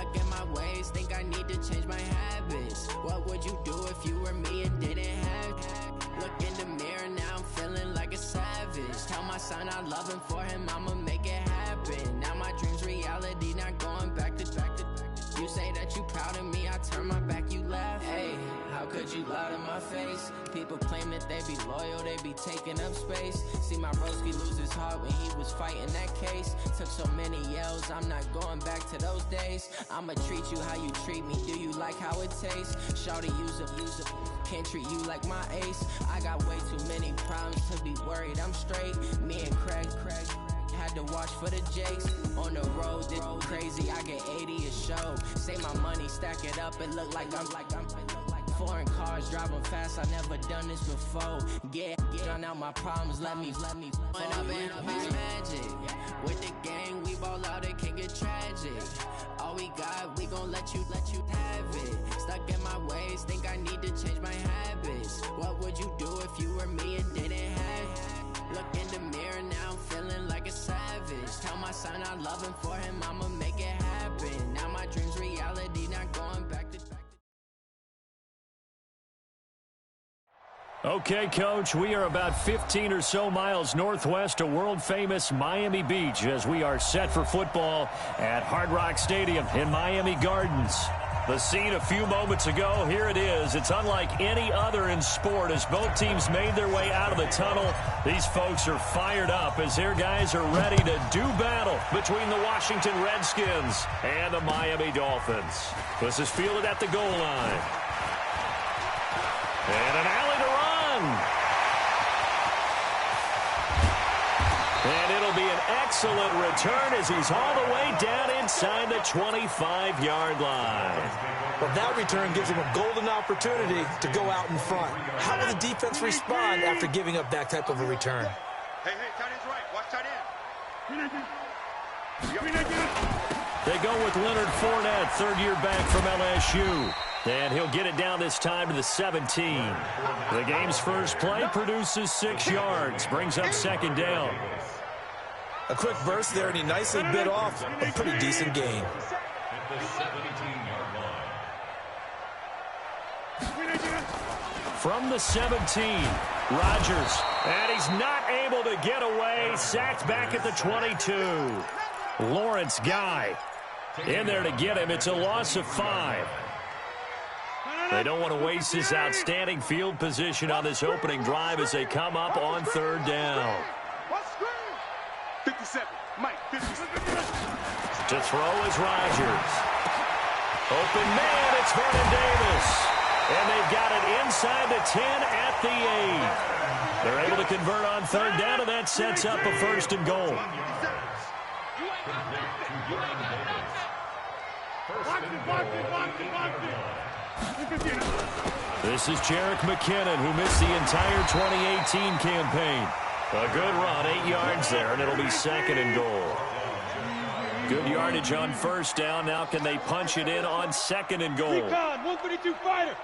Stuck in my ways, think I need to change my habits. What would you do if you were me and didn't have? Look in the mirror, now I'm feeling like a savage. Tell my son I love him, for him I'ma make it happen. Now my dream's reality, not going back to. You say that you proud of me, I turn my back, you laugh. Hey, how could you lie to my face? People claim that they be loyal, they be taking up space. See my broski lose his heart when he was fighting that case. Took so many yells, I'm not going back to those days. I'ma treat you how you treat me, do you like how it tastes? Shawty use up, can't treat you like my ace. I got way too many problems to be worried, I'm straight. Me and Craig had to watch for the Jakes. On the road, this crazy, I get 80 a show. Say my money, stack it up, it look like I'm foreign cars, driving fast, I never done this before. Drown out my problems, let me up and magic. With the gang, we ball out, it can get tragic. All we got, we gon' let you have it. Stuck in my ways, think I need to change my habits. What would you do if you were me and didn't have? Look in the mirror, now I'm feeling like a savage. Tell my son I love him, for him I'ma make it happen. Now my dream's reality, not going back to. Okay, Coach, we are about 15 or so miles northwest of world-famous Miami Beach as we are set for football at Hard Rock Stadium in Miami Gardens. The scene a few moments ago, here it is. It's unlike any other in sport as both teams made their way out of the tunnel. These folks are fired up as their guys are ready to do battle between the Washington Redskins and the Miami Dolphins. This is fielded at the goal line. And an alley to run. And it'll be an excellent return as he's all the way down inside the 25-yard line. Well, that return gives him a golden opportunity to go out in front. How will the defense respond after giving up that type of a return? Hey, tight end's right. Watch tight end. They go with Leonard Fournette, third-year back from LSU. And he'll get it down this time to the 17. The game's first play produces 6 yards, brings up second down. A quick burst there, and he nicely bit off a pretty decent gain. From the 17, Rodgers. And he's not able to get away. Sacked back at the 22. Lawrence Guy in there to get him. It's a loss of 5. They don't want to waste this outstanding field position on this opening drive as they come up on third down. 57. Mike, 57. To throw is Rodgers. Open man, it's Vernon Davis. And they've got it inside the 10 at the 8. They're able to convert on third down, and that sets up a first and goal. This is Jerick McKinnon, who missed the entire 2018 campaign. A good run, 8 yards there, and it'll be second and goal. Good yardage on first down. Now can they punch it in on second and goal? 132 fighter.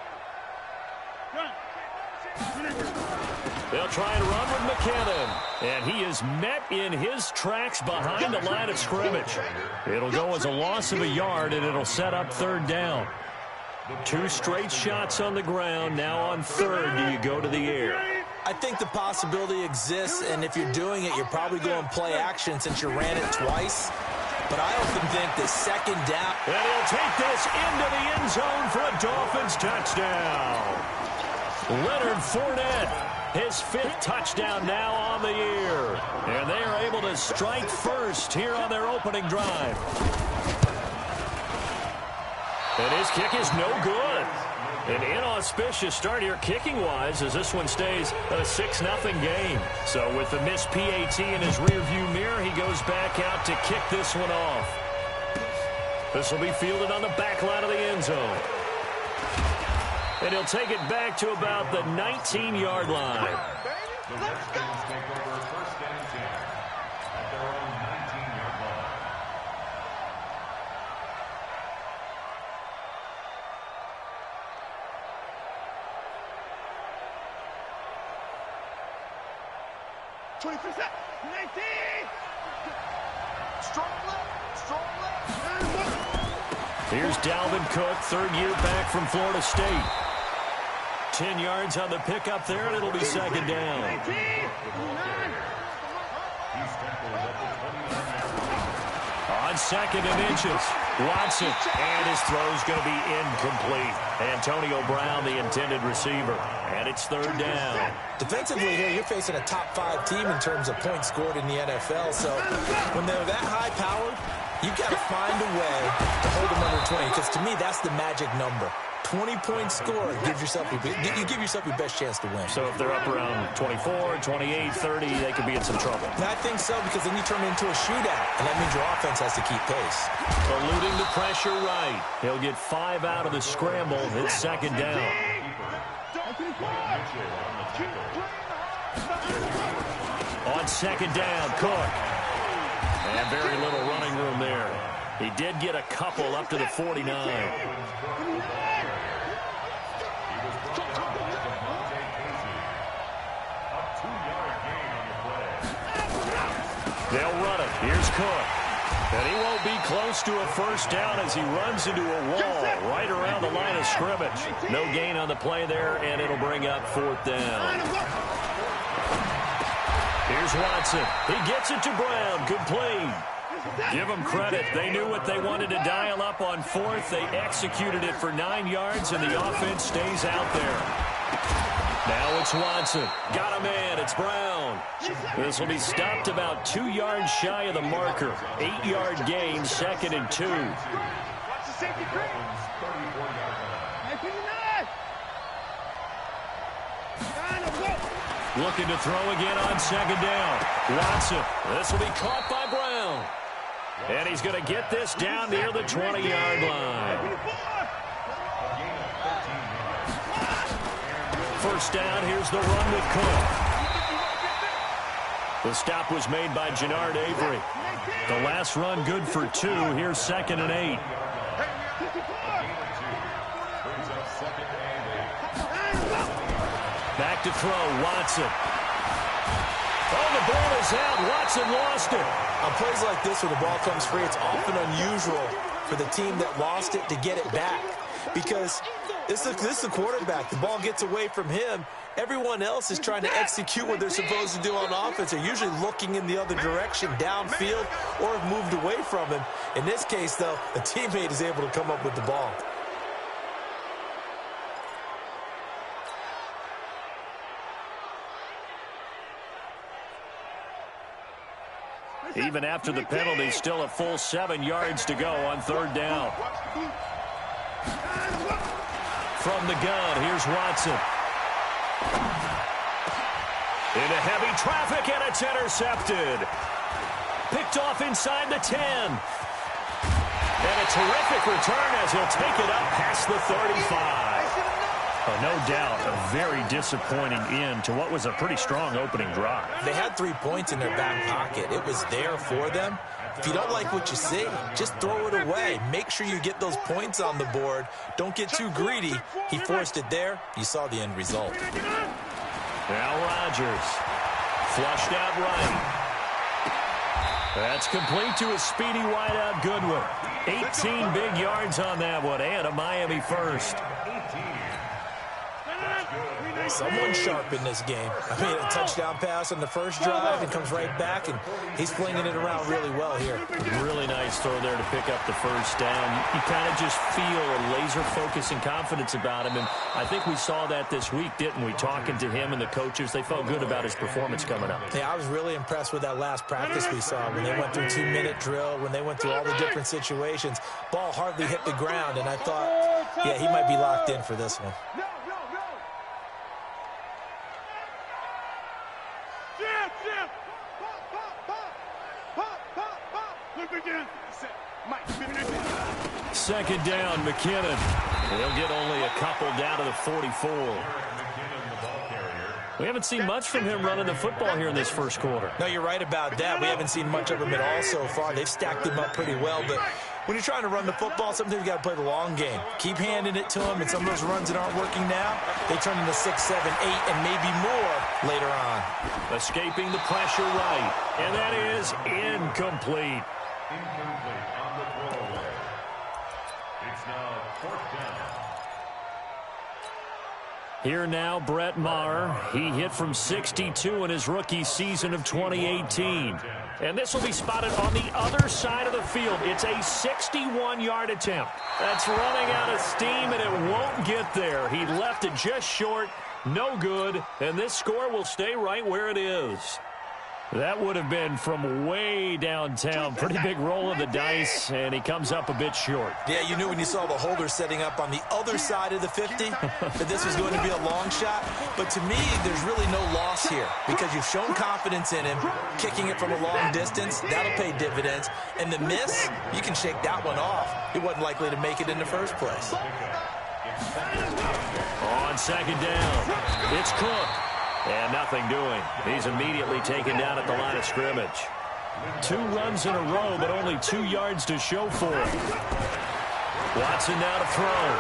They'll try and run with McKinnon. And he is met in his tracks behind the line of scrimmage. It'll go as a loss of a yard, and it'll set up third down. 2 straight shots on the ground. Now on third, do you go to the air? I think the possibility exists, and if you're doing it, you're probably going play action since you ran it twice. But I often think that second down. And he'll take this into the end zone for a Dolphins touchdown. Leonard Fournette, his 5th touchdown now on the year. And they are able to strike first here on their opening drive. And his kick is no good. An inauspicious start here kicking-wise as this one stays a 6-0 game. So with the missed PAT in his rearview mirror, he goes back out to kick this one off. This will be fielded on the back line of the end zone. And he'll take it back to about the 19-yard line. Let's go. 20%. 19. Strong left. Strong left. Here's Dalvin Cook, third year back from Florida State. 10 yards on the pickup there, and it'll be second down. On second and inches, Watson, and his throw's going to be incomplete. Antonio Brown, the intended receiver, and it's third down. Defensively here, you're facing a top 5 team in terms of points scored in the NFL, so when they're that high-powered, you've got to find a way to hold them under 20, because to me, that's the magic number. 20-point score gives yourself you give yourself your best chance to win. So if they're up around 24, 28, 30, they could be in some trouble. And I think so, because then you turn it into a shootout, and that means your offense has to keep pace. Eluding the pressure right. He'll get 5 out of the scramble. It's second down. On second down, Cook. And very little running room there. He did get a couple up to the 49. They'll run it. Here's Cook. And he won't be close to a first down as he runs into a wall right around the line of scrimmage. No gain on the play there, and it'll bring up fourth down. Here's Watson. He gets it to Brown. Complete. Give them credit. They knew what they wanted to dial up on fourth. They executed it for 9 yards, and the offense stays out there. Now it's Watson. Got a man. It's Brown. This will be stopped about 2 yards shy of the marker. 8-yard gain, second and 2. Looking to throw again on second down. Watson. This will be caught by Brown. And he's going to get this down near the 20-yard line. First down, here's the run with Cook. The stop was made by Jannard Avery. The last run good for 2. Here's second and 8. Back to throw, Watson. Oh, the ball is out. Watson lost it. On plays like this where the ball comes free, it's often unusual for the team that lost it to get it back, because this is the quarterback. The ball gets away from him. Everyone else is trying to execute what they're supposed to do on offense. They're usually looking in the other direction, downfield, or have moved away from him. In this case, though, a teammate is able to come up with the ball. Even after the penalty, still a full 7 yards to go on third down. From the gun, here's Watson. Into heavy traffic, and it's intercepted. Picked off inside the 10. And a terrific return as he'll take it up past the 35. No doubt a very disappointing end to what was a pretty strong opening drive. They had 3 points in their back pocket. It was there for them. If you don't like what you see, just throw it away. Make sure you get those points on the board. Don't get too greedy. He forced it there. You saw the end result. Now Rodgers. Flushed out right. That's complete to a speedy wideout Goodwin. 18 big yards on that one, and a Miami first. Someone sharp in this game. I mean, a touchdown pass on the first drive and comes right back, and he's flinging it around really well here. Really nice throw there to pick up the first down. You kind of just feel a laser focus and confidence about him, and I think we saw that this week, didn't we? Talking to him and the coaches, they felt good about his performance coming up. Yeah, I was really impressed with that last practice we saw when they went through 2-minute drill, when they went through all the different situations. Ball hardly hit the ground, and I thought, yeah, he might be locked in for this one. Second down, McKinnon. He'll get only a couple down to the 44. We haven't seen much from him running the football here in this first quarter. No, you're right about that. We haven't seen much of him at all so far. They've stacked him up pretty well, but when you're trying to run the football, sometimes you got to play the long game. Keep handing it to him, and some of those runs that aren't working now, they turn into 6, 7, 8, and maybe more later on. Escaping the pressure right, and that is incomplete. It's now 4th down. Here now, Brett Maher. He hit from 62 in his rookie season of 2018. And this will be spotted on the other side of the field. It's a 61-yard attempt. That's running out of steam, and it won't get there. He left it just short. No good. And this score will stay right where it is. That would have been from way downtown. Pretty big roll of the dice, and he comes up a bit short. Yeah, you knew when you saw the holder setting up on the other side of the 50 that this was going to be a long shot. But to me, there's really no loss here because you've shown confidence in him. Kicking it from a long distance, that'll pay dividends. And the miss, you can shake that one off. He wasn't likely to make it in the first place. On second down, it's Cook. And nothing doing. He's immediately taken down at the line of scrimmage. 2 runs in a row, but only 2 yards to show for it. Watson now to throw.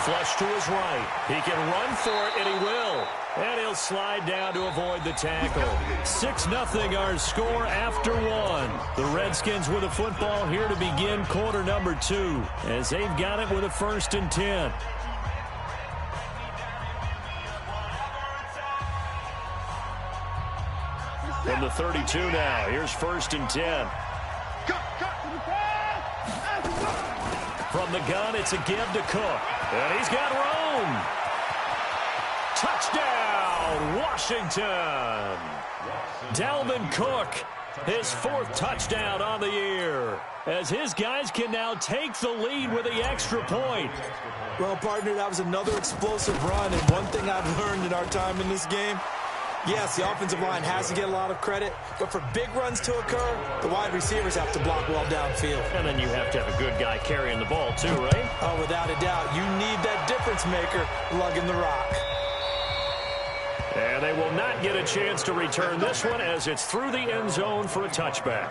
Flush to his right. He can run for it, and he will. And he'll slide down to avoid the tackle. 6-0 our score after 1. The Redskins with a football here to begin quarter number 2, as they've got it with a 1st and 10. From the 32 now, here's 1st and 10. From the gun, it's a give to Cook. And he's got room. Touchdown, Washington. Dalvin Cook, his 4th touchdown on the year, as his guys can now take the lead with the extra point. Well, partner, that was another explosive run. And one thing I've learned in our time in this game, yes, the offensive line has to get a lot of credit, but for big runs to occur, the wide receivers have to block well downfield. And then you have to have a good guy carrying the ball too, right? Oh, without a doubt. You need that difference maker lugging the rock. And they will not get a chance to return this one as it's through the end zone for a touchback.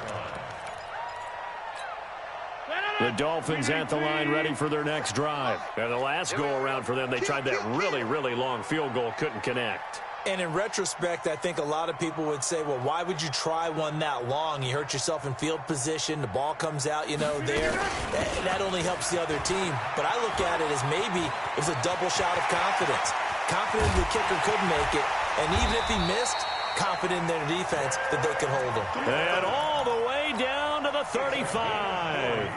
The Dolphins at the line ready for their next drive. And the last go-around for them, they tried that really, really long field goal, couldn't connect. And in retrospect, I think a lot of people would say, well, why would you try one that long? You hurt yourself in field position. The ball comes out, there. That only helps the other team. But I look at it as maybe it was a double shot of confidence. Confident the kicker could make it. And even if he missed, confident in their defense that they could hold him. And all the way down to the 35.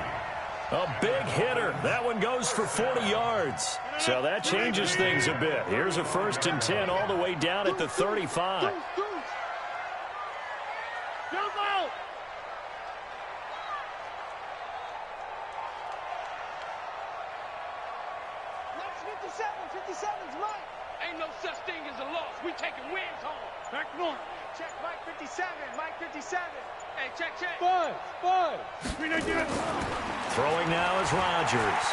A big hitter. That one goes for 40 yards. So that changes things a bit. Here's a 1st and 10 all the way down at the 35. Ain't no such thing as a loss. We taking wins home. Back north. Check Mike 57. Mike 57. Hey, check. 5. Throwing now is Rodgers.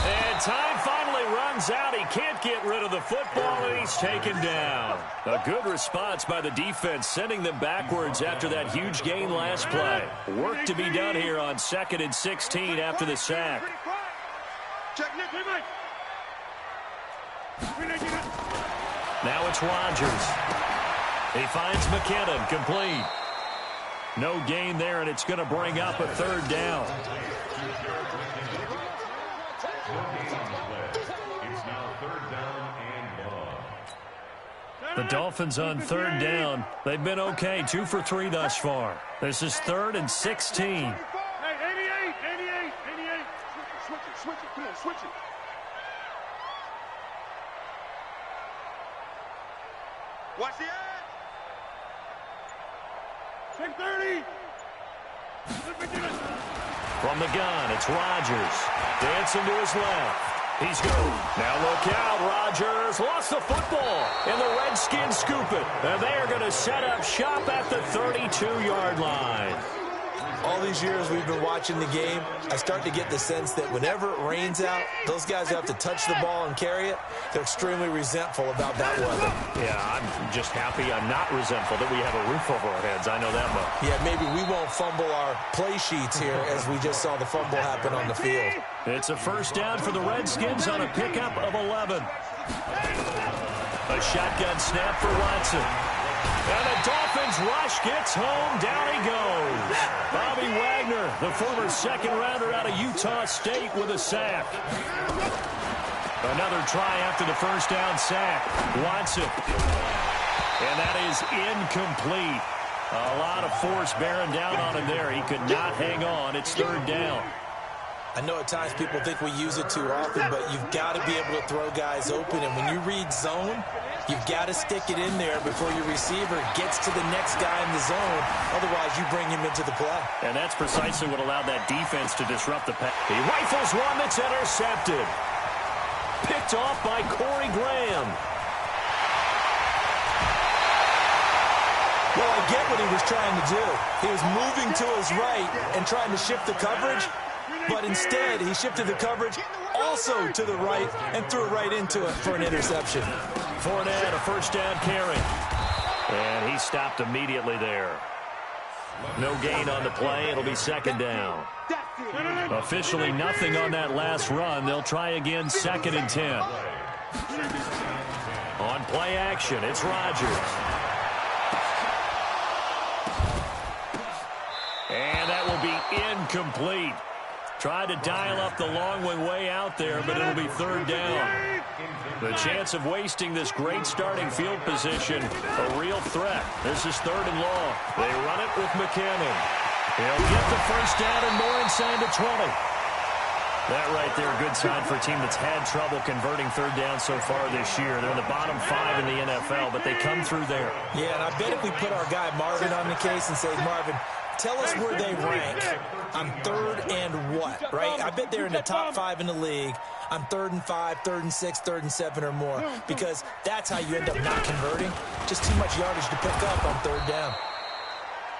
And time finally runs out. He can't get rid of the football, and he's taken down. A good response by the defense, sending them backwards after that huge gain last play. Work to be done here on 2nd and 16 after the sack. Check Nick. Hey, Mike. Now it's Rodgers. He finds McKinnon, complete. No gain there, and it's going to bring up a 3rd down. It's now 3rd down and long. The Dolphins on 3rd down. They've been okay, 2 for 3 thus far. This is 3rd and 16. Hey, 88. Switch it. Come on, switch it. Watch the edge. Take 30. From the gun, it's Rodgers. Dancing to his left. He's good. Now look out, Rodgers lost the football, and the Redskins scoop it. And they are going to set up shop at the 32-yard line. All these years we've been watching the game, I start to get the sense that whenever it rains out, those guys who have to touch the ball and carry it, they're extremely resentful about that weather. Yeah, I'm just happy I'm not resentful that we have a roof over our heads. I know that much. Yeah, maybe we won't fumble our play sheets here as we just saw the fumble happen on the field. It's a 1st down for the Redskins on a pickup of 11. A shotgun snap for Watson. And the Dolphins rush gets home. Down he goes. Bobby Wagner, the former second-rounder out of Utah State, with a sack. Another try after the first down sack. Watson. And that is incomplete. A lot of force bearing down on him there. He could not hang on. It's third down. I know at times people think we use it too often, but you've got to be able to throw guys open. And when you read zone, you've got to stick it in there before your receiver gets to the next guy in the zone. Otherwise, you bring him into the play. And that's precisely what allowed that defense to disrupt the pass. He rifles one that's intercepted. Picked off by Corey Graham. Well, I get what he was trying to do. He was moving to his right and trying to shift the coverage, but instead he shifted the coverage also to the right and threw it right into it for an interception. Fournette, a first down carry. And he stopped immediately there. No gain on the play. It'll be second down. Officially nothing on that last run. They'll try again, 2nd and 10. On play action, it's Rodgers. And that will be incomplete. Tried to dial up the long one way out there, but it'll be third down. The chance of wasting this great starting field position, a real threat. This is 3rd and long. They run it with McKinnon. He'll get the first down and more inside the 20. That right there, a good sign for a team that's had trouble converting third down so far this year. They're in the bottom 5 in the NFL, but they come through there. Yeah, and I bet if we put our guy Marvin on the case and say, Marvin, tell us where they rank on 3rd and what, right? I bet they're in the top 5 in the league on 3rd and 5, 3rd and 6, 3rd and 7 or more, because that's how you end up not converting. Just too much yardage to pick up on 3rd down.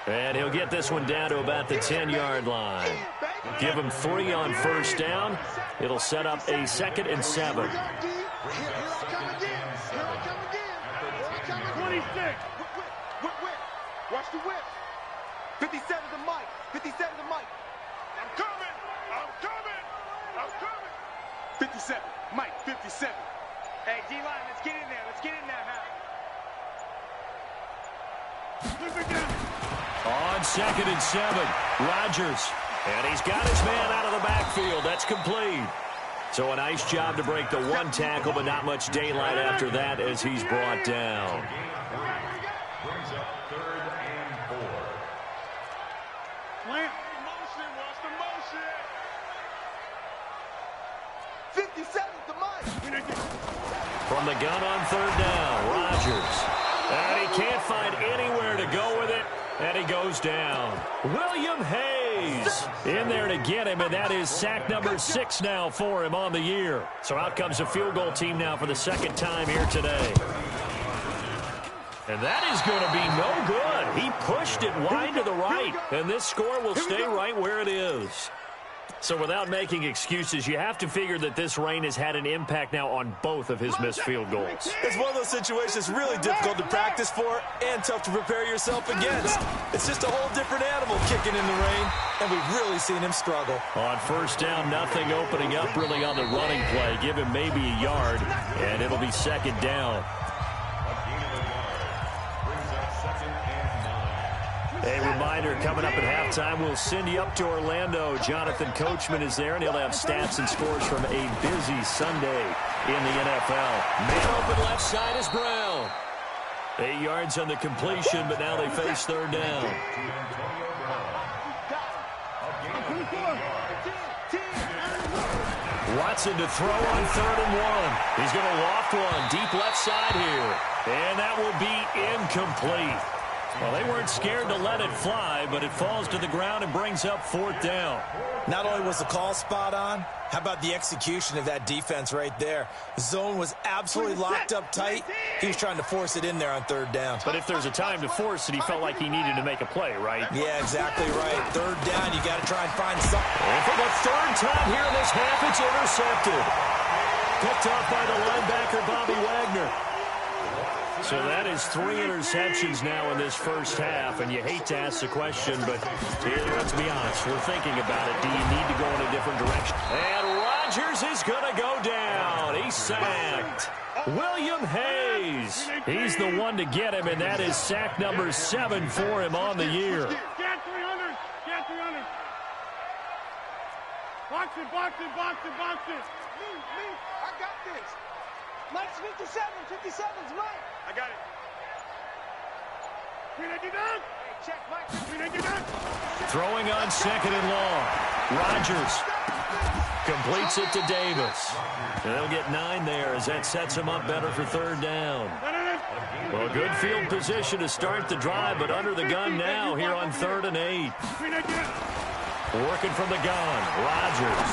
And he'll get this one down to about the 10-yard line. Give him 3 on first down. It'll set up a 2nd and 7. 26. Watch the whip. 57 to Mike. 57 to Mike. I'm coming. I'm coming. I'm coming. 57. Mike, 57. Hey, D-line, let's get in there. Let's get in there, Hal. On 2nd and 7, Rodgers. And he's got his man out of the backfield. That's complete. So a nice job to break the 1 tackle, but not much daylight after that as he's brought down. Brings up 3rd and 4. Plant motion. Watch the motion. 57 to Mike. From the gun on 3rd down, Rodgers. And he can't find anywhere to go with it. And he goes down. William Hayes in there to get him, and that is sack number 6 now for him on the year. So out comes a field goal team now for the 2nd time here today. And that is going to be no good. He pushed it wide to the right, and this score will stay right where it is. So without making excuses, you have to figure that this rain has had an impact now on both of his missed field goals. It's one of those situations really difficult to practice for and tough to prepare yourself against. It's just a whole different animal kicking in the rain, and we've really seen him struggle. On first down, nothing opening up really on the running play. Give him maybe a yard, and it'll be 2nd down. A reminder, coming up at halftime, we'll send you up to Orlando. Jonathan Coachman is there, and he'll have stats and scores from a busy Sunday in the NFL. Man open left side is Brown. 8 yards on the completion, but now they face 3rd down. Watson to throw on 3rd and 1. He's going to loft one deep left side here, and that will be incomplete. Well, they weren't scared to let it fly, but it falls to the ground and brings up 4th down. Not only was the call spot on, how about the execution of that defense right there? Zone was absolutely locked up tight. He was trying to force it in there on 3rd down. But if there's a time to force it, he felt like he needed to make a play, right? Yeah, exactly right. 3rd down, you got to try and find something. And for the 3rd time here in this half, it's intercepted. Picked off by the linebacker, Bobby Wagner. So that is 3 interceptions now in this first half, and you hate to ask the question, but let's be honest, we're thinking about it. Do you need to go in a different direction? And Rodgers is going to go down. He's sacked. William Hayes. He's the one to get him, and that is sack number 7 for him on the year. Get 300. Get 300. Box it, box it, box it, box it. Me, I got this. Mike's 57. 57's Mike. I got it. 390 down. Hey, check Mike. 390 down. Throwing on 2nd and long. Rodgers completes it to Davis. And they'll get 9 there as that sets him up better for 3rd down. Well, good field position to start the drive, but under the gun now here on 3rd and 8. Working from the gun, Rodgers.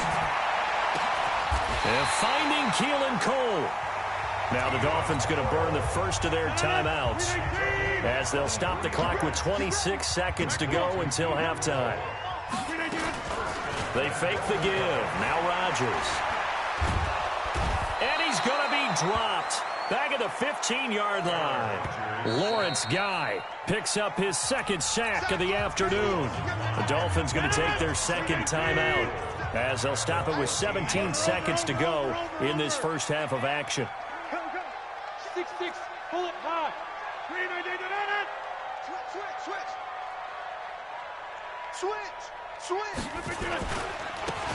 And finding Keelan Cole. Now the Dolphins going to burn the first of their timeouts as they'll stop the clock with 26 seconds to go until halftime. They fake the give. Now Rodgers. And he's going to be dropped. Back at the 15-yard line. Lawrence Guy picks up his 2nd sack of the afternoon. The Dolphins going to take their 2nd timeout as they'll stop it with 17 seconds to go in this first half of action. 6-6. Pull it high. 390 down. Switch.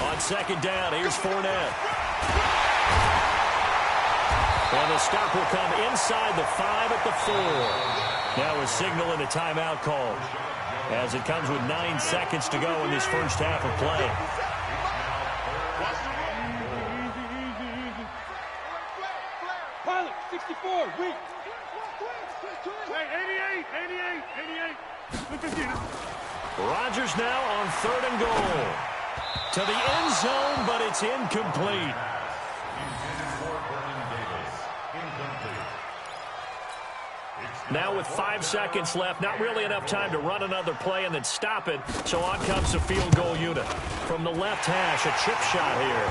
On 2nd down, here's Fournette. And the stop will come inside the 5 at the 4. Now a signal and a timeout call as it comes with 9 seconds to go in this first half of play. Pilot, 64, weak. Hey, 88. Rodgers now on 3rd and goal. To the end zone, but it's incomplete. Now with 5 seconds left, not really enough time to run another play and then stop it. So on comes the field goal unit. From the left hash, a chip shot here.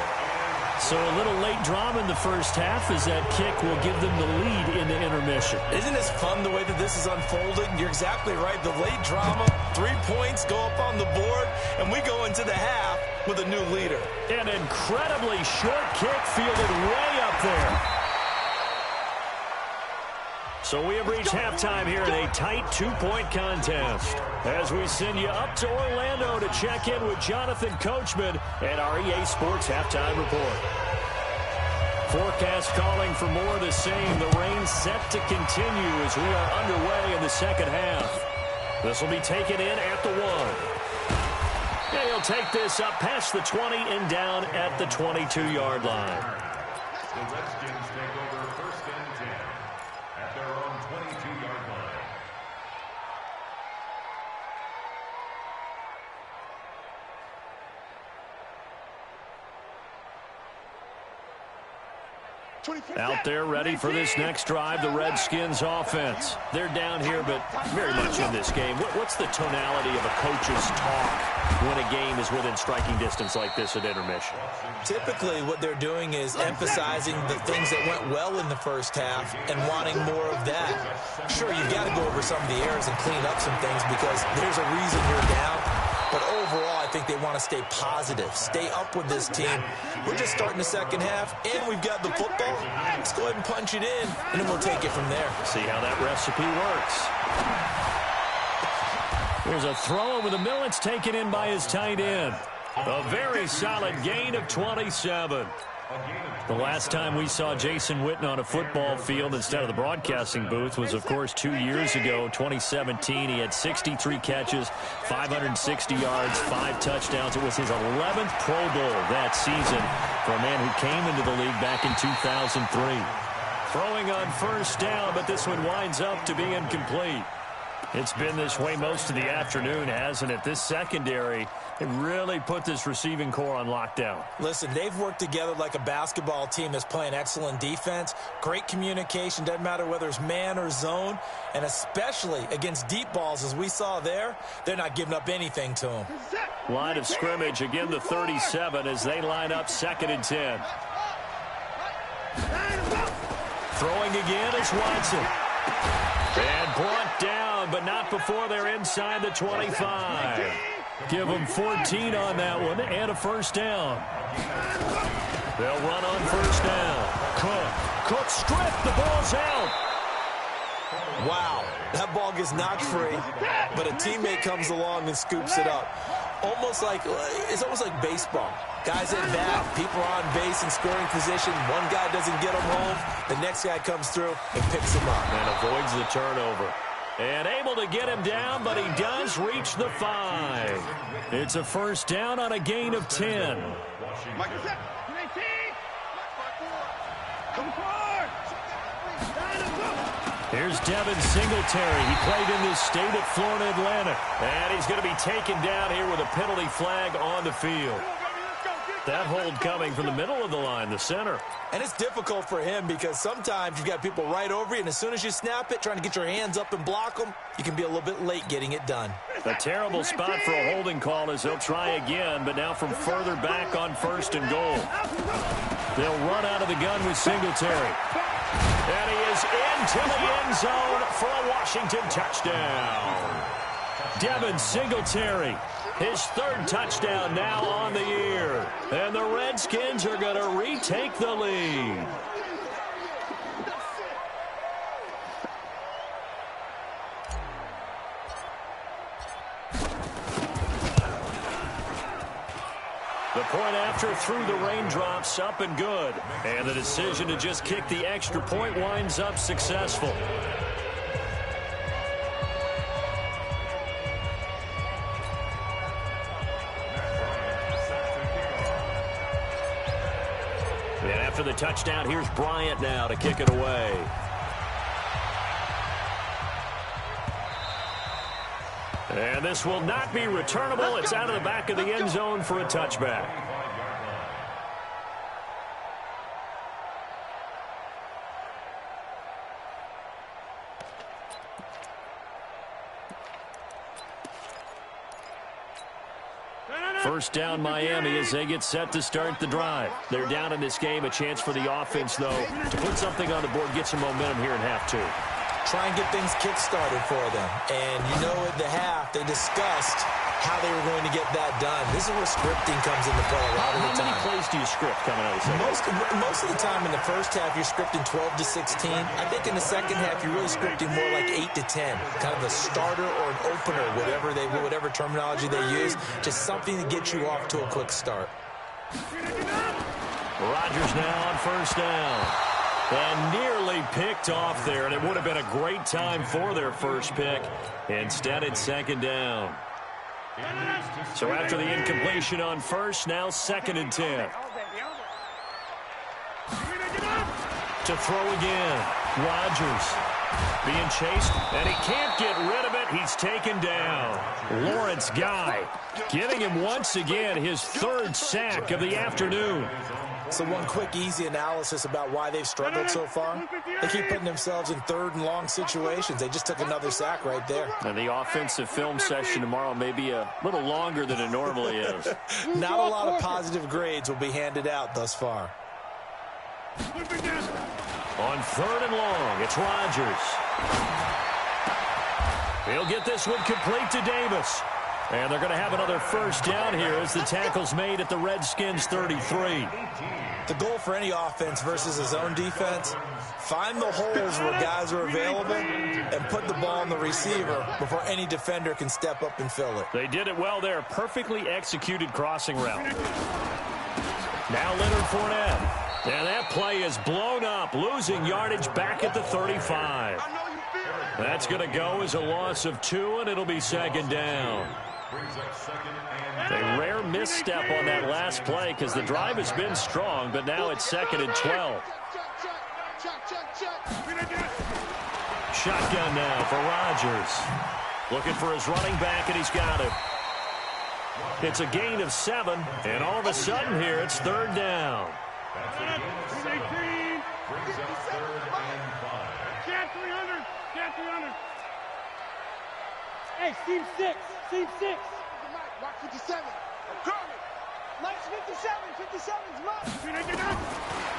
So a little late drama in the first half as that kick will give them the lead into intermission. Isn't this fun the way that this is unfolding? You're exactly right. The late drama, 3 points go up on the board, and we go into the half with a new leader. An incredibly short kick fielded way up there. So we have reached halftime here in a tight 2-point contest. As we send you up to Orlando to check in with Jonathan Coachman at our EA Sports Halftime Report. Forecast calling for more of the same. The rain set to continue as we are underway in the second half. This will be taken in at the 1. And he'll take this up past the 20 and down at the 22-yard line. The Redskins take over 1st and 10 at their own 22-yard line. Out there ready for this next drive, the Redskins offense. They're down here, but very much in this game. What's the tonality of a coach's talk when a game is within striking distance like this at intermission? Typically, what they're doing is emphasizing the things that went well in the first half and wanting more of that. Sure, you've got to go over some of the errors and clean up some things because there's a reason you're down. But overall, I think they want to stay positive, stay up with this team. We're just starting the second half, and we've got the football. Let's go ahead and punch it in, and then we'll take it from there. See how that recipe works. There's a throw over the middle. It's taken in by his tight end. A very solid gain of 27. The last time we saw Jason Witten on a football field instead of the broadcasting booth was, of course, 2 years ago, 2017. He had 63 catches, 560 yards, 5 touchdowns. It was his 11th Pro Bowl that season for a man who came into the league back in 2003. Throwing on first down, but this one winds up to be incomplete. It's been this way most of the afternoon, hasn't it? This secondary, it really put this receiving core on lockdown. Listen, they've worked together like a basketball team that's playing excellent defense. Great communication, doesn't matter whether it's man or zone. And especially against deep balls, as we saw there, they're not giving up anything to them. Line of scrimmage, again the 37 as they line up 2nd and 10. Throwing again is Watson. And brought down, but not before they're inside the 25. Give them 14 on that one and a first down. They'll run on first down. Cook Cook stripped. The ball's out. Wow, that ball gets knocked free, but a teammate comes along and scoops it up. It's almost like baseball. Guys at bat, people are on base in scoring position. One guy doesn't get him home. The next guy comes through and picks him up. And avoids the turnover. And able to get him down, but he does reach the 5. It's a first down on a gain of 10. Here's Devin Singletary. He played in this state at Florida Atlantic. And he's going to be taken down here with a penalty flag on the field. That hold coming from the middle of the line, the center. And it's difficult for him because sometimes you've got people right over you, and as soon as you snap it, trying to get your hands up and block them, you can be a little bit late getting it done. A terrible spot for a holding call as he'll try again, but now from further back on 1st and goal. They'll run out of the gun with Singletary. And he is into the end zone for a Washington touchdown. Devin Singletary, his 3rd touchdown now on the year. And the Redskins are going to retake the lead. The point after through the raindrops, up and good. And the decision to just kick the extra point winds up successful. And after the touchdown, here's Bryant now to kick it away. And this will not be returnable. It's out of the back of the end zone for a touchback. First down Miami as they get set to start the drive. They're down in this game. A chance for the offense, though, to put something on the board, get some momentum here in half 2. Try and get things kick-started for them. And you know at the half, they discussed how they were going to get that done. This is where scripting comes into play a lot of the time. How many plays do you script coming out of the second? Most of the time in the first half, you're scripting 12 to 16. I think in the second half, you're really scripting more like 8 to 10. Kind of a starter or an opener, whatever terminology they use. Just something to get you off to a quick start. Rodgers now on first down. And nearly picked off there, and it would have been a great time for their first pick. Instead, it's second down. So after the incompletion on first, now 2nd and 10. To throw again. Rodgers being chased, and he can't get rid of it. He's taken down. Lawrence Guy giving him once again his 3rd sack of the afternoon. So one quick, easy analysis about why they've struggled so far. They keep putting themselves in 3rd and long situations. They just took another sack right there. And the offensive film session tomorrow may be a little longer than it normally is. Not a lot of positive grades will be handed out thus far. On 3rd and long, it's Rodgers. He'll get this one complete to Davis. And they're going to have another first down here as the tackle's made at the Redskins 33. The goal for any offense versus his own defense, find the holes where guys are available and put the ball on the receiver before any defender can step up and fill it. They did it well there. Perfectly executed crossing route. Now Leonard Fournette. And that play is blown up, losing yardage back at the 35. That's going to go as a loss of 2, and it'll be 2nd down. A rare misstep on that last play because the drive has been strong, but now it's 2nd and 12. Shotgun now for Rodgers. Looking for his running back, and he's got it. It's a gain of 7, and all of a sudden here it's 3rd down. Hey, Team 6. Team 6. Watch 57. I'm coming. Lights 57. 57's mine.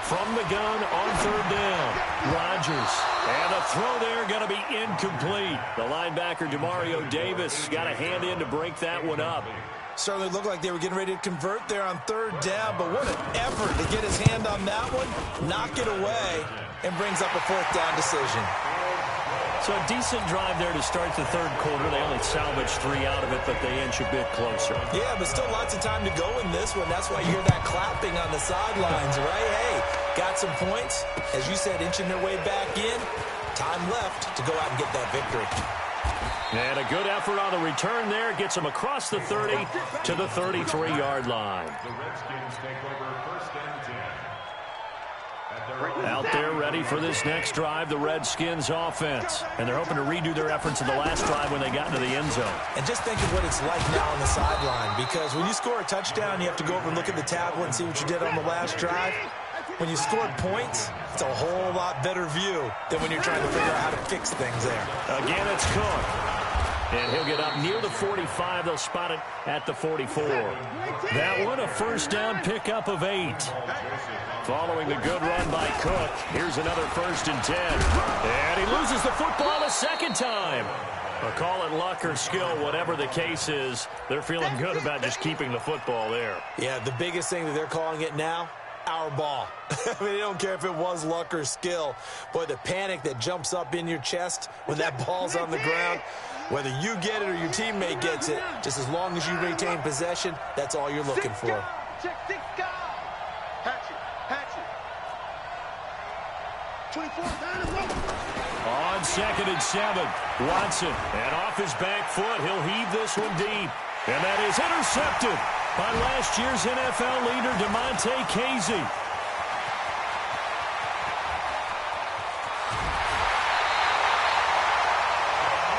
From the gun on 3rd down. Rodgers. And a throw there going to be incomplete. The linebacker, Demario Davis, got a hand in to break that one up. Certainly looked like they were getting ready to convert there on 3rd down, but what an effort to get his hand on that one, knock it away, and brings up a 4th down decision. So a decent drive there to start the third quarter. They only salvaged 3 out of it, but they inch a bit closer. Yeah, but still lots of time to go in this one. That's why you hear that clapping on the sidelines, right? Hey, got some points. As you said, inching their way back in. Time left to go out and get that victory. And a good effort on the return there. Gets them across the 30 to the 33-yard line. The Redskins take over 1st and 10. Out there ready for this next drive, the Redskins offense. And they're hoping to redo their efforts in the last drive when they got into the end zone. And just think of what it's like now on the sideline, because when you score a touchdown, you have to go over and look at the tablet and see what you did on the last drive. When you scored points, it's a whole lot better view than when you're trying to figure out how to fix things there. Again, it's Cook. And he'll get up near the 45. They'll spot it at the 44. That one, a 1st down pickup of 8. Following the good run by Cook, here's another 1st and 10. And he loses the football a 2nd time. But call it luck or skill, whatever the case is, they're feeling good about just keeping the football there. Yeah, the biggest thing that they're calling it now, our ball. I mean, they don't care if it was luck or skill. Boy, the panic that jumps up in your chest when that ball's on the ground, whether you get it or your teammate gets it, just as long as you retain possession, that's all you're looking for. Check 6 guys. Hatch it. 24, down and low. On 2nd and 7, Watson. And off his back foot, he'll heave this one deep. And that is intercepted by last year's NFL leader, DeMonte Casey.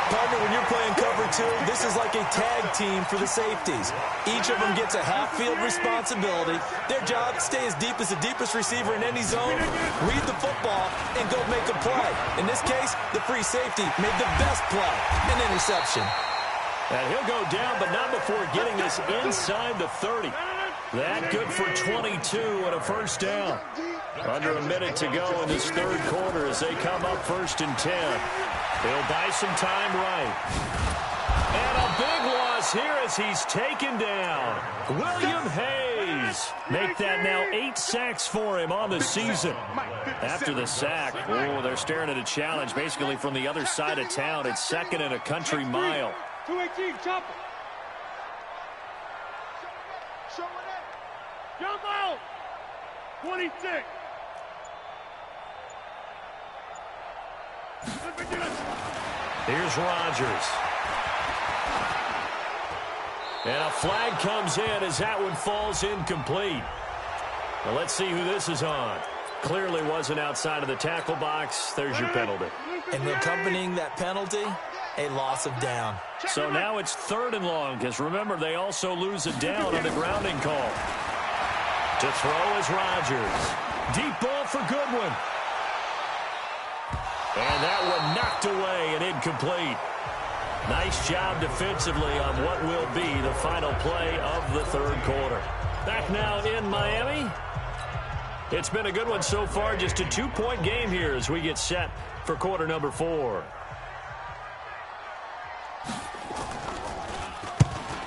Partner, when you're playing cover 2, this is like a tag team for the safeties. Each of them gets a half-field responsibility. Their job, stay as deep as the deepest receiver in any zone, read the football, and go make a play. In this case, the free safety made the best play, an interception. And he'll go down, but not before getting this inside the 30. That good for 22 and a 1st down. Under a minute to go in this third quarter as they come up 1st and 10. He'll buy some time right. And a big loss here as he's taken down. William Hayes. Make that now 8 sacks for him on the season. After the sack, they're staring at a challenge basically from the other side of town. It's 2nd and a country mile. 218, chopper. Show it up. Jump out. 26. Here's Rodgers. And a flag comes in as that one falls incomplete. Well, let's see who this is on. Clearly wasn't outside of the tackle box. There's your penalty. And accompanying that penalty, a loss of down. So now it's 3rd and long, because remember, they also lose a down on the grounding call. To throw is Rodgers. Deep ball for Goodwin. And that one knocked away and incomplete. Nice job defensively on what will be the final play of the third quarter. Back now in Miami. It's been a good one so far. Just a 2-point game here as we get set for quarter number 4.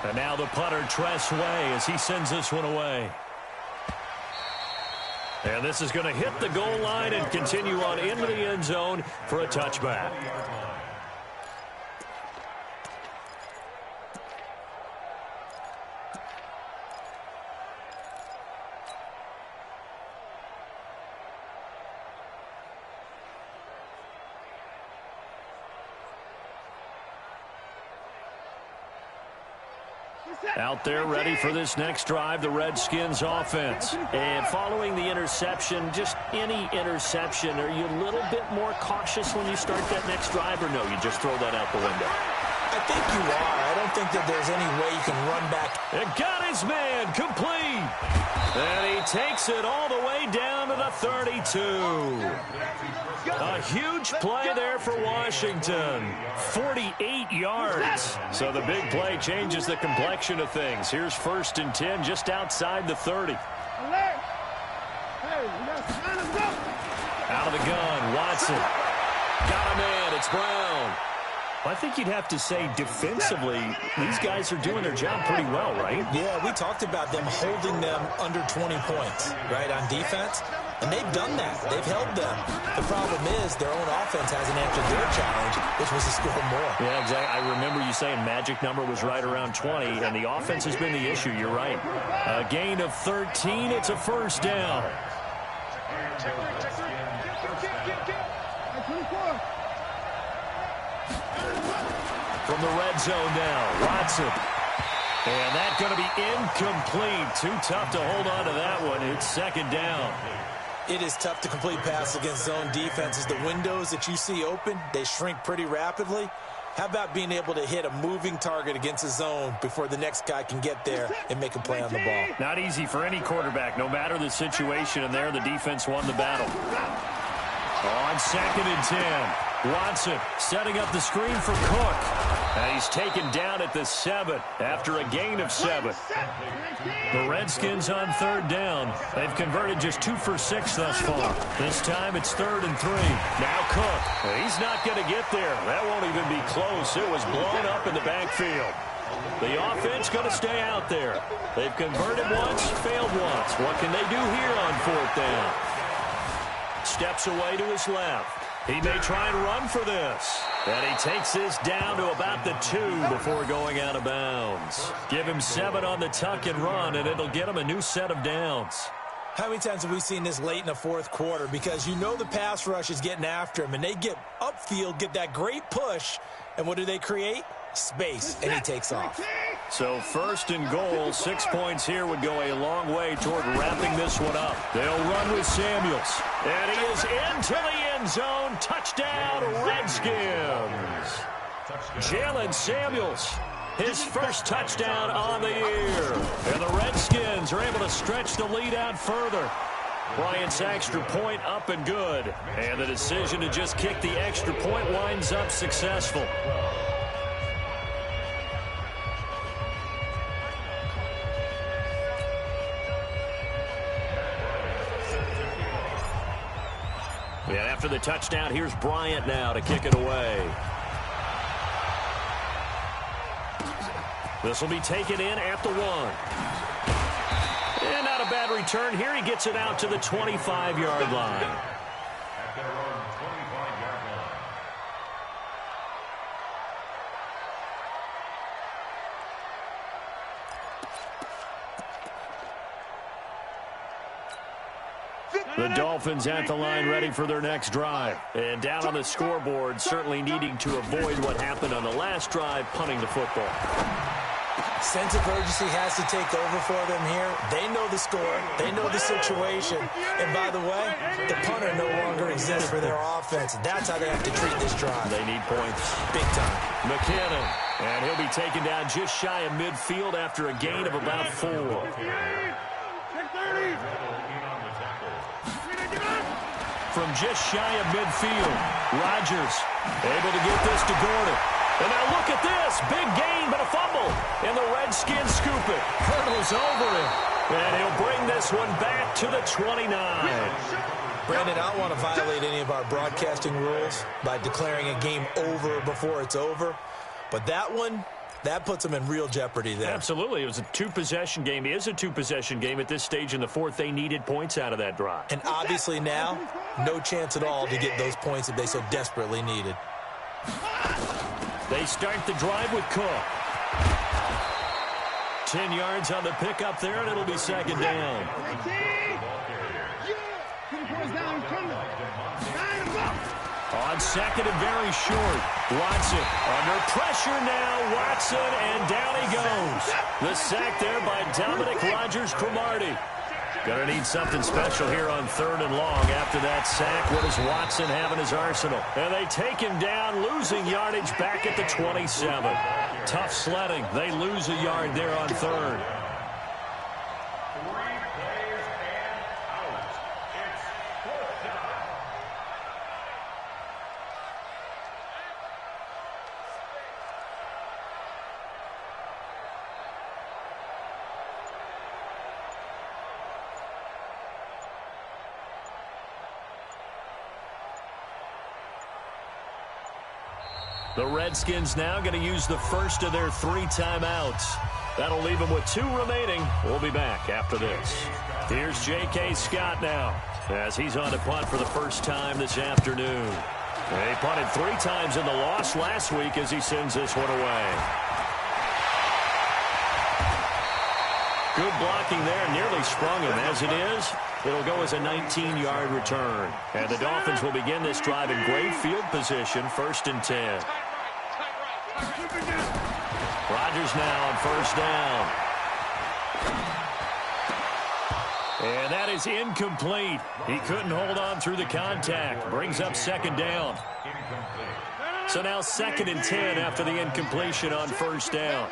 And now the punter, Tress Way, as he sends this one away. And this is going to hit the goal line and continue on into the end zone for a touchback. Out there ready for this next drive, the Redskins offense. And following the interception, just any interception, are you a little bit more cautious when you start that next drive, or no, you just throw that out the window? I think you are. I don't think that there's any way you can run back. It got his man complete. And he takes it all the way down to the 32. A huge play there for Washington. 48 yards. So the big play changes the complexion of things. Here's 1st and 10 just outside the 30. Out of the gun, Watson. Got a man, it's Brown. I think you'd have to say defensively, these guys are doing their job pretty well, right? Yeah, we talked about them holding them under 20 points, right, on defense. And they've done that. They've held them. The problem is their own offense hasn't answered their challenge, which was to score more. Yeah, exactly. I remember you saying magic number was right around 20, and the offense has been the issue. You're right. A gain of 13. It's a first down. From the red zone now, Watson. And that's going to be incomplete. Too tough to hold on to that one. It's second down. It is tough to complete passes against zone defenses. The windows that you see open, they shrink pretty rapidly. How about being able to hit a moving target against a zone before the next guy can get there and make a play on the ball? Not easy for any quarterback, no matter the situation, and there the defense won the battle. On 2nd and 10, Watson setting up the screen for Cook. And he's taken down at the 7 after a gain of 7. The Redskins on 3rd down. They've converted just 2 for 6 thus far. This time it's 3rd and 3. Now Cook. He's not going to get there. That won't even be close. It was blown up in the backfield. The offense going to stay out there. They've converted once, failed once. What can they do here on 4th down? Steps away to his left. He may try and run for this. And he takes this down to about the 2 before going out of bounds. Give him 7 on the tuck and run, and it'll get him a new set of downs. How many times have we seen this late in the 4th quarter? Because you know the pass rush is getting after him, and they get upfield, get that great push, and what do they create? Space, and he takes off. So 1st and goal, 6 points here would go a long way toward wrapping this one up. They'll run with Samuels. And he is into the end zone. Touchdown, Redskins. Jalen Samuels, his first touchdown on the year. And the Redskins are able to stretch the lead out further. Bryant's extra point up and good. And the decision to just kick the extra point winds up successful. And after the touchdown, here's Bryant now to kick it away. This will be taken in at the 1. And not a bad return here. He gets it out to the 25-yard line. At their own 25-yard line. The Dolphins at the line ready for their next drive. And down on the scoreboard, certainly needing to avoid what happened on the last drive, punting the football. Sense of urgency has to take over for them here. They know the score. They know the situation. And by the way, the punter no longer exists for their offense. That's how they have to treat this drive. They need points. Big time. McKinnon. And he'll be taken down just shy of midfield after a gain of about 4. From just shy of midfield, Rodgers able to get this to Gordon. And now look at this. Big gain, but a fumble. And the Redskins scoop it. Hurdles over him. And he'll bring this one back to the 29. Brandon, I don't want to violate any of our broadcasting rules by declaring a game over before it's over. But that one, that puts them in real jeopardy there. Absolutely. It was a 2-possession game. It is a 2-possession game at this stage in the 4th. They needed points out of that drive. And obviously now, no chance at all to get those points that they so desperately needed. They start the drive with Cook. 10 yards on the pickup there, and it'll be second down. On 2nd and very short. Watson under pressure now. Watson, and down he goes. The sack there by Dominic Rodgers-Cromartie. Gonna need something special here on 3rd and long. After that sack, what does Watson have in his arsenal? And they take him down, losing yardage back at the 27. Tough sledding. They lose a yard there on 3rd. 3 plays and out. It's 4th down. The The Redskins now going to use the first of their 3 timeouts. That'll leave him with 2 remaining. We'll be back after this. Here's J.K. Scott now as he's on to punt for the first time this afternoon. He punted 3 times in the loss last week as he sends this one away. Good blocking there, nearly sprung him. As it is, it'll go as a 19-yard return. And the Dolphins will begin this drive in great field position, 1st and 10. Rodgers now on 1st down. And that is incomplete. He couldn't hold on through the contact. Brings up 2nd down. So now 2nd and 10 after the incompletion on 1st down.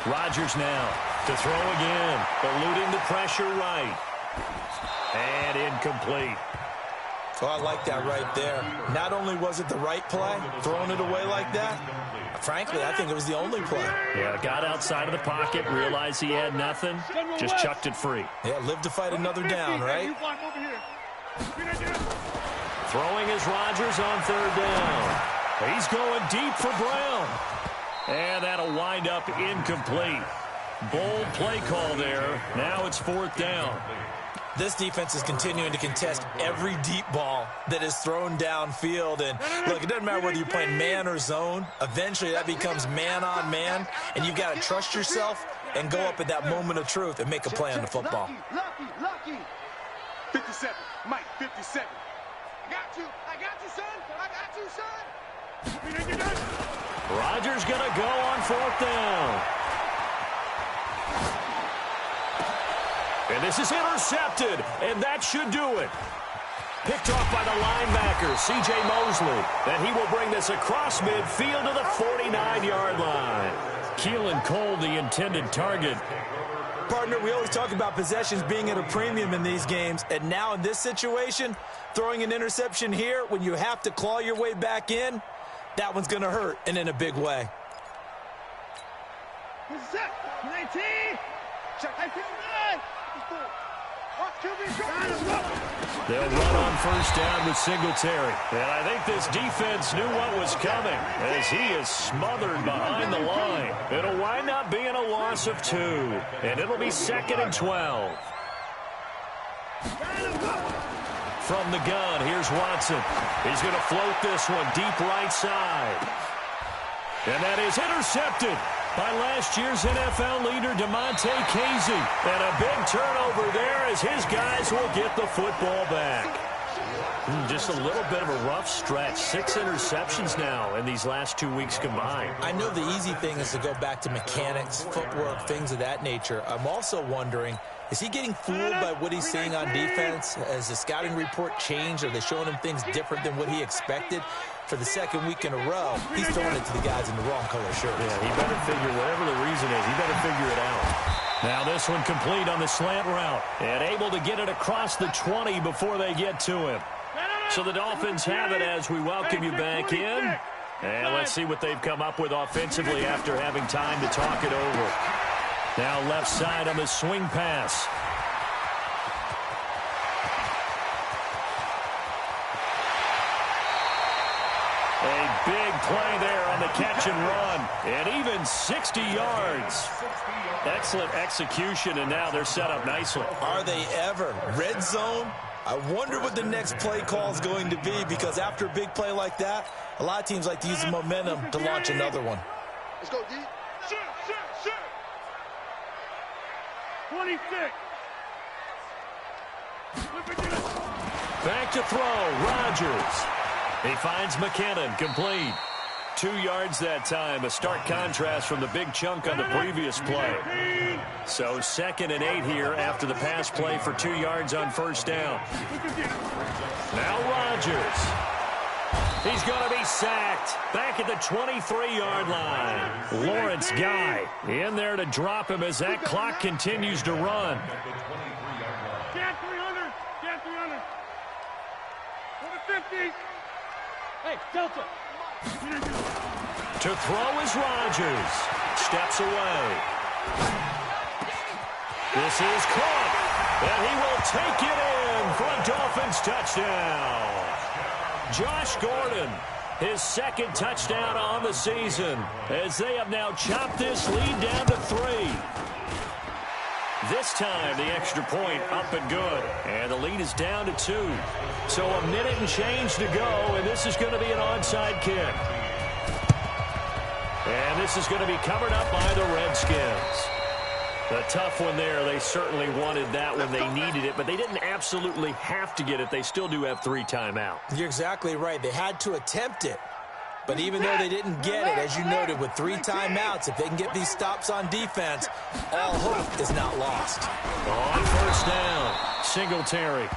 Rodgers now to throw again, eluding the pressure right. And incomplete. Oh, I like that right there. Not only was it the right play, throwing it away like that, frankly, I think it was the only play. Yeah, got outside of the pocket, realized he had nothing, just chucked it free. Yeah, live to fight another down, right? Throwing is Rodgers on 3rd down. He's going deep for Brown. And that'll wind up incomplete. Bold play call there. Now it's 4th down. This defense is continuing to contest every deep ball that is thrown downfield. And, look, it doesn't matter whether you're playing man or zone. Eventually, that becomes man on man. And you've got to trust yourself and go up at that moment of truth and make a play on the football. Lucky. 57. Mike, 57. I got you, son. Rodgers going to go on 4th down. And this is intercepted, and that should do it. Picked off by the linebacker, C.J. Mosley. And he will bring this across midfield to the 49-yard line. Keelan Cole, the intended target. Partner, we always talk about possessions being at a premium in these games, and now in this situation, throwing an interception here when you have to claw your way back in, that one's going to hurt, and in a big way. They'll run on 1st down with Singletary. And I think this defense knew what was coming as he is smothered behind the line. It'll wind up being a loss of 2. And it'll be 2nd and 12. From the gun, here's Watson. He's going to float this one deep right side. And that is intercepted by last year's NFL leader, Damontae Kazee. And a big turnover there as his guys will get the football back. Just a little bit of a rough stretch. 6 interceptions now in these last 2 weeks combined. I know the easy thing is to go back to mechanics, footwork, things of that nature. I'm also wondering, is he getting fooled by what he's seeing on defense? Has the scouting report changed? Are they showing him things different than what he expected? For the 2nd week in a row, he's throwing it to the guys in the wrong color shirt. Yeah, he better figure, whatever the reason is, he better figure it out. Now this one complete on the slant route. And able to get it across the 20 before they get to him. So the Dolphins have it as we welcome you back in. And let's see what they've come up with offensively after having time to talk it over. Now left side on the swing pass. A big play there on the catch and run. And even 60 yards. Excellent execution, and now they're set up nicely. Are they ever? Red zone? I wonder what the next play call is going to be, because after a big play like that, a lot of teams like to use the momentum to launch another one. Let's go, D. Shoot. 26. Back to throw, Rodgers. He finds McKinnon, complete. 2 yards that time, a stark contrast from the big chunk on the previous play. So 2nd and 8 here after the pass play for 2 yards on 1st down. Now Rodgers. He's going to be sacked back at the 23-yard line. Lawrence Guy in there to drop him as that clock continues to run. Get 300. Get 300. For the 50. Hey, Delta. To throw is Rodgers. Steps away. This is caught. And he will take it in for a Dolphins touchdown. Josh Gordon His second touchdown on the season, as they have now chopped this lead down to 3. This time, the extra point up and good. And the lead is down to 2. So a minute and change to go, and this is going to be an onside kick. And this is going to be covered up by the Redskins. A tough one there. They certainly wanted that when they needed it, but they didn't absolutely have to get it. They still do have 3 timeouts. You're exactly right. They had to attempt it. But even though they didn't get it, as you noted, with 3 timeouts, if they can get these stops on defense, all hope is not lost. On first down, Singletary.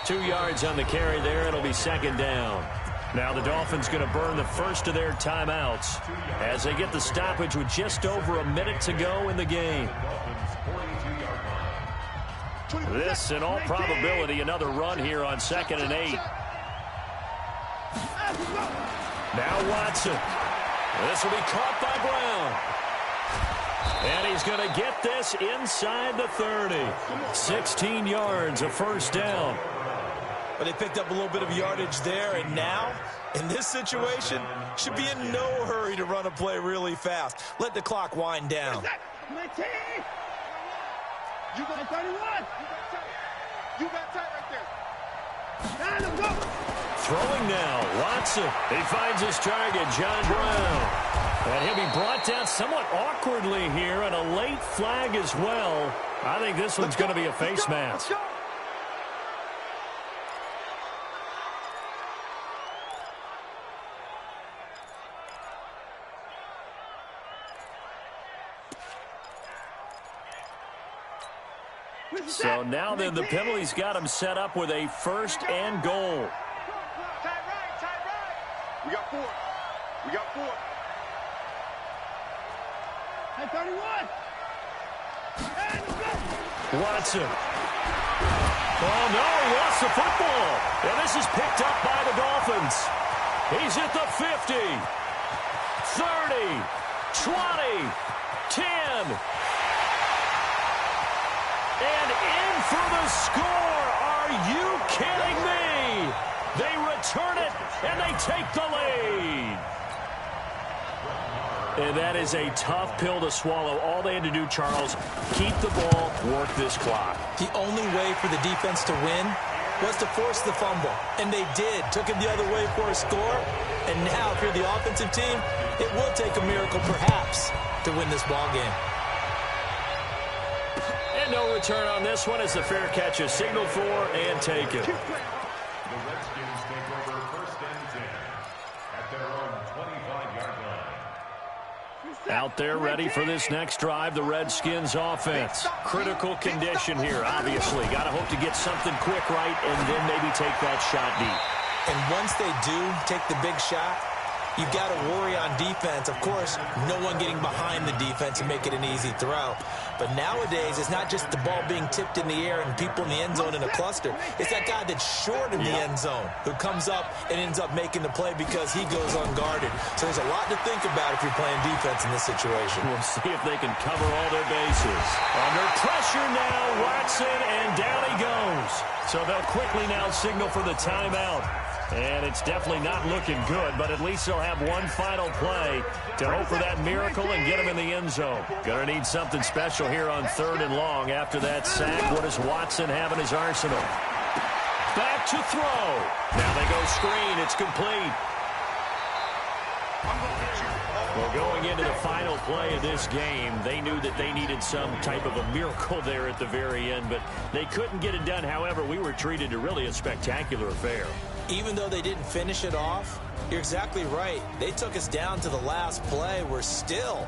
2 yards on the carry there. It'll be second down. Now the Dolphins going to burn the first of their timeouts as they get the stoppage with just over a minute to go in the game. This, in all probability, another run here on 2nd and 8. Now Watson. This will be caught by Brown. And he's going to get this inside the 30. 16 yards, a first down. But they picked up a little bit of yardage there, and now, in this situation, should be in no hurry to run a play really fast. Let the clock wind down. You got 31. You got tight right there. Let's go. Throwing now, Watson. He finds his target, John Brown. And he'll be brought down somewhat awkwardly here, and a late flag as well. I think this one's going to be a face mask. So now then the penalty's got him set up with a 1st and goal. Tight right. We got 4. We got 4. Hey, 31. Watson. Oh, no, he lost the football. And this is picked up by the Dolphins. He's at the 50, 30, 20, 10. And in for the score. Are you kidding me? They return it, and they take the lead. And that is a tough pill to swallow. All they had to do, Charles, keep the ball, work this clock. The only way for the defense to win was to force the fumble. And they did. Took it the other way for a score. And now, if you're the offensive team, it will take a miracle, perhaps, to win this ball game. And no return on this one as the fair catch is signaled for and taken. The Redskins take over 1st and 10 at their own 25-yard line. Out there ready for this next drive, the Redskins offense. Critical condition here, obviously. Got to hope to get something quick right and then maybe take that shot deep. And once they do take the big shot, you've got to worry on defense. Of course, no one getting behind the defense and make it an easy throw. But nowadays, it's not just the ball being tipped in the air and people in the end zone in a cluster. It's that guy that's short in the end zone who comes up and ends up making the play because he goes unguarded. So there's a lot to think about if you're playing defense in this situation. We'll see if they can cover all their bases. Under pressure now, Watson, and down he goes. So they'll quickly now signal for the timeout. And it's definitely not looking good, but at least they'll have one final play to hope for that miracle and get him in the end zone. Gonna need something special here on 3rd and long. After that sack, what does Watson have in his arsenal? Back to throw. Now they go screen. It's complete. Well, going into the final play of this game, they knew that they needed some type of a miracle there at the very end, but they couldn't get it done. However, we were treated to really a spectacular affair. Even though they didn't finish it off, you're exactly right. They took us down to the last play. We're still